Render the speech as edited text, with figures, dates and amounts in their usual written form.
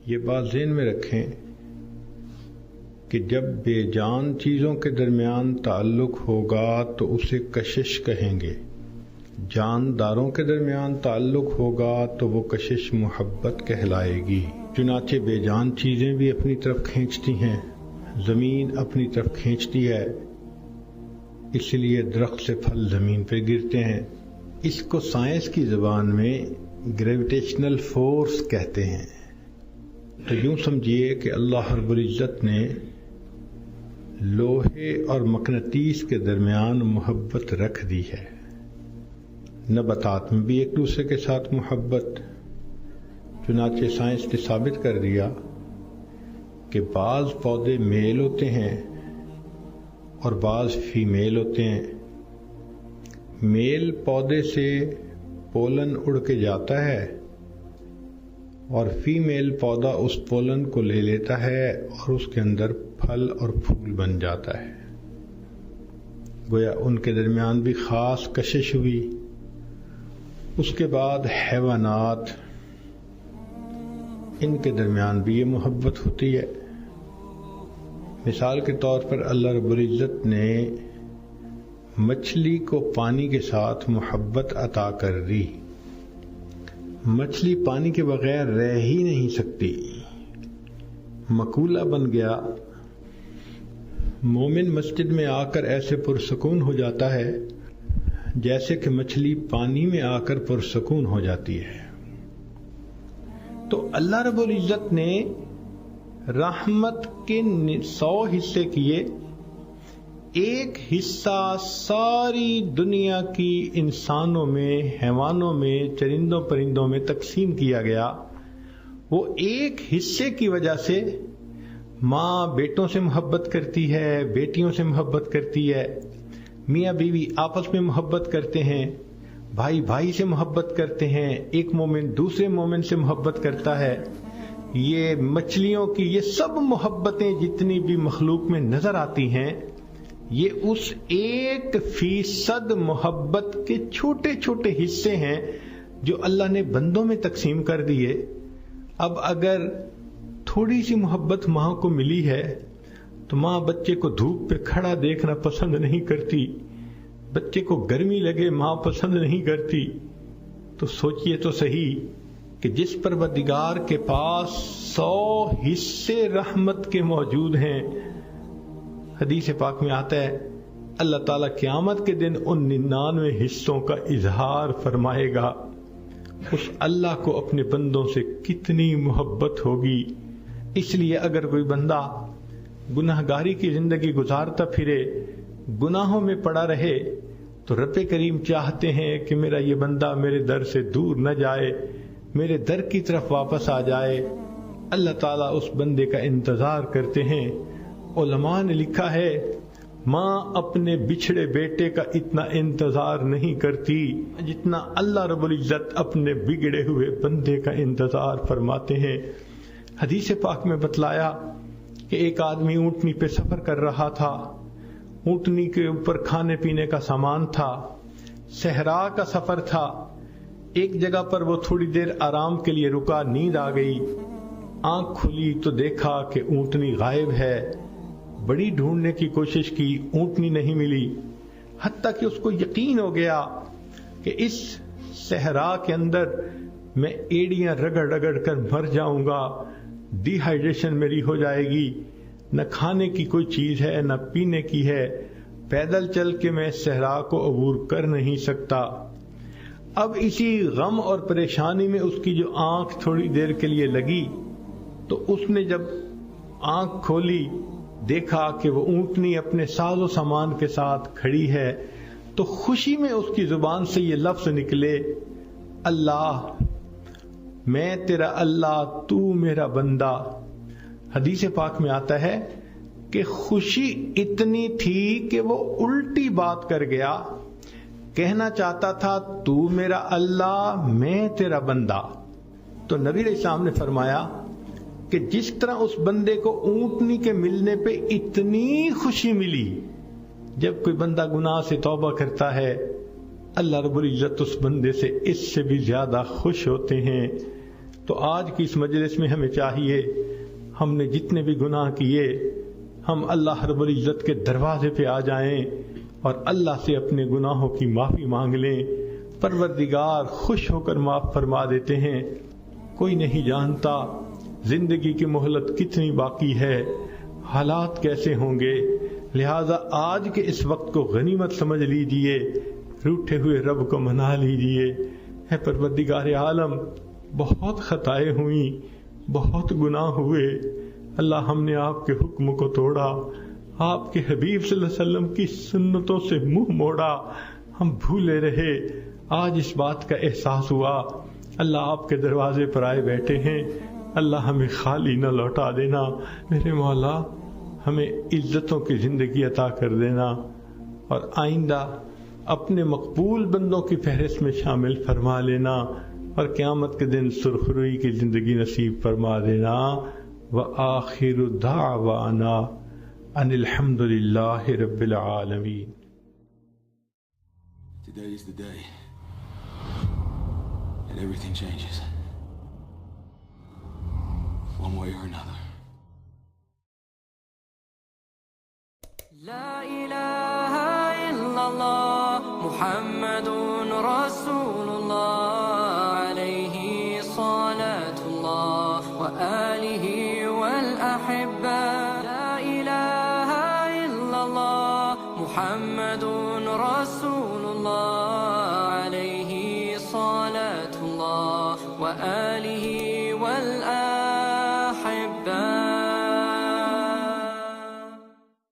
یہ بات ذہن میں رکھیں کہ جب بے جان چیزوں کے درمیان تعلق ہوگا تو اسے کشش کہیں گے، جانداروں کے درمیان تعلق ہوگا تو وہ کشش محبت کہلائے گی۔ چنانچہ بے جان چیزیں بھی اپنی طرف کھینچتی ہیں، زمین اپنی طرف کھینچتی ہے، اس لیے درخت سے پھل زمین پہ گرتے ہیں۔ اس کو سائنس کی زبان میں گریویٹیشنل فورس کہتے ہیں۔ تو یوں سمجھیے کہ اللہ رب العزت نے لوہے اور مقناطیس کے درمیان محبت رکھ دی ہے۔ نباتات میں بھی ایک دوسرے کے ساتھ محبت، چنانچہ سائنس نے ثابت کر دیا کہ بعض پودے میل ہوتے ہیں اور بعض فیمیل ہوتے ہیں۔ میل پودے سے پولن اڑ کے جاتا ہے اور فیمیل پودا اس پولن کو لے لیتا ہے اور اس کے اندر پھل اور پھول بن جاتا ہے۔ گویا ان کے درمیان بھی خاص کشش ہوئی۔ اس کے بعد حیوانات، ان کے درمیان بھی یہ محبت ہوتی ہے۔ مثال کے طور پر اللہ رب العزت نے مچھلی کو پانی کے ساتھ محبت عطا کر دی۔ مچھلی پانی کے بغیر رہ ہی نہیں سکتی، مقولہ بن گیا۔ مومن مسجد میں آ کر ایسے پرسکون ہو جاتا ہے جیسے کہ مچھلی پانی میں آ کر پرسکون ہو جاتی ہے۔ تو اللہ رب العزت نے رحمت کے 100 حصے کیے، ایک حصہ ساری دنیا کی انسانوں میں، حیوانوں میں، چرندوں پرندوں میں تقسیم کیا گیا۔ وہ ایک حصے کی وجہ سے ماں بیٹوں سے محبت کرتی ہے، بیٹیوں سے محبت کرتی ہے، میاں بیوی آپس میں محبت کرتے ہیں، بھائی بھائی سے محبت کرتے ہیں، ایک مومن دوسرے مومن سے محبت کرتا ہے۔ یہ مچھلیوں کی یہ سب محبتیں جتنی بھی مخلوق میں نظر آتی ہیں، یہ اس 1% محبت کے چھوٹے چھوٹے حصے ہیں جو اللہ نے بندوں میں تقسیم کر دیے۔ اب اگر تھوڑی سی محبت ماں کو ملی ہے تو ماں بچے کو دھوپ پہ کھڑا دیکھنا پسند نہیں کرتی، بچے کو گرمی لگے ماں پسند نہیں کرتی۔ تو سوچئے تو صحیح کہ جس پروردگار کے پاس 100 حصے رحمت کے موجود ہیں، حدیث پاک میں آتا ہے اللہ تعالیٰ قیامت کے دن ان 99 حصوں کا اظہار فرمائے گا۔ اس اللہ کو اپنے بندوں سے کتنی محبت ہوگی۔ اس لیے اگر کوئی بندہ گناہگاری کی زندگی گزارتا پھرے، گناہوں میں پڑا رہے، تو رب کریم چاہتے ہیں کہ میرا یہ بندہ میرے در سے دور نہ جائے، میرے در کی طرف واپس آ جائے۔ اللہ تعالیٰ اس بندے کا انتظار کرتے ہیں۔ علماء نے لکھا ہے ماں اپنے بچھڑے بیٹے کا اتنا انتظار نہیں کرتی جتنا اللہ رب العزت اپنے بگڑے ہوئے بندے کا انتظار فرماتے ہیں۔ حدیث پاک میں بتلایا کہ ایک آدمی اونٹنی پہ سفر کر رہا تھا، اونٹنی کے اوپر کھانے پینے کا سامان تھا، صحرا کا سفر تھا۔ ایک جگہ پر وہ تھوڑی دیر آرام کے لیے رکا، نیند آ گئی، آنکھ کھلی تو دیکھا کہ اونٹنی غائب ہے۔ بڑی ڈھونڈنے کی کوشش کی، اونٹنی نہیں ملی، حتیٰ کہ اس کو یقین ہو گیا کہ اس صحرا کے اندر میں ایڑیاں رگڑ رگڑ کر مر جاؤں گا، ڈی ہائیڈریشن میری ہو جائے گی، نہ کھانے کی کوئی چیز ہے نہ پینے کی ہے، پیدل چل کے میں صحرا کو عبور کر نہیں سکتا۔ اب اسی غم اور پریشانی میں اس کی جو آنکھ تھوڑی دیر کے لیے لگی تو اس نے جب آنکھ کھولی دیکھا کہ وہ اونٹنی اپنے ساز و سامان کے ساتھ کھڑی ہے، تو خوشی میں اس کی زبان سے یہ لفظ نکلے، اللہ میں تیرا اللہ، تو میرا بندہ۔ حدیث پاک میں آتا ہے کہ خوشی اتنی تھی کہ وہ الٹی بات کر گیا، کہنا چاہتا تھا تو میرا اللہ، میں تیرا بندہ۔ تو نبی علیہ السلام نے فرمایا کہ جس طرح اس بندے کو اونٹنی کے ملنے پہ اتنی خوشی ملی، جب کوئی بندہ گناہ سے توبہ کرتا ہے اللہ رب العزت اس بندے سے اس سے بھی زیادہ خوش ہوتے ہیں۔ تو آج کی اس مجلس میں ہمیں چاہیے ہم نے جتنے بھی گناہ کیے ہم اللہ رب العزت کے دروازے پہ آ جائیں اور اللہ سے اپنے گناہوں کی معافی مانگ لیں. پروردگار خوش ہو کر معاف فرما دیتے ہیں. کوئی نہیں جانتا زندگی کی مہلت کتنی باقی ہے، حالات کیسے ہوں گے. لہذا آج کے اس وقت کو غنیمت سمجھ لیجئے، روٹھے ہوئے رب کو منا لیجئے. اے پروردگار عالم، بہت خطائیں ہوئیں، بہت گناہ ہوئے. اللہ ہم نے آپ کے حکم کو توڑا، آپ کے حبیب صلی اللہ علیہ وسلم کی سنتوں سے منہ موڑا، ہم بھولے رہے. آج اس بات کا احساس ہوا. اللہ آپ کے دروازے پر آئے بیٹھے ہیں. اللہ ہمیں خالی نہ لوٹا دینا. میرے مولا ہمیں عزتوں کی زندگی عطا کر دینا اور آئندہ اپنے مقبول بندوں کی فہرست میں شامل فرما لینا اور قیامت کے دن سرخروئی کی زندگی نصیب فرما دینا. وآخر دعوانا ان الحمد للہ رب العالمین. Today is the day that everything changes, one way or another. La ilaha illallah Muhammadun Rasulullah alayhi salatullah wa alihi wal ahibba. La ilaha illallah Muhammadun Rasulullah alayhi salatullah wa alihi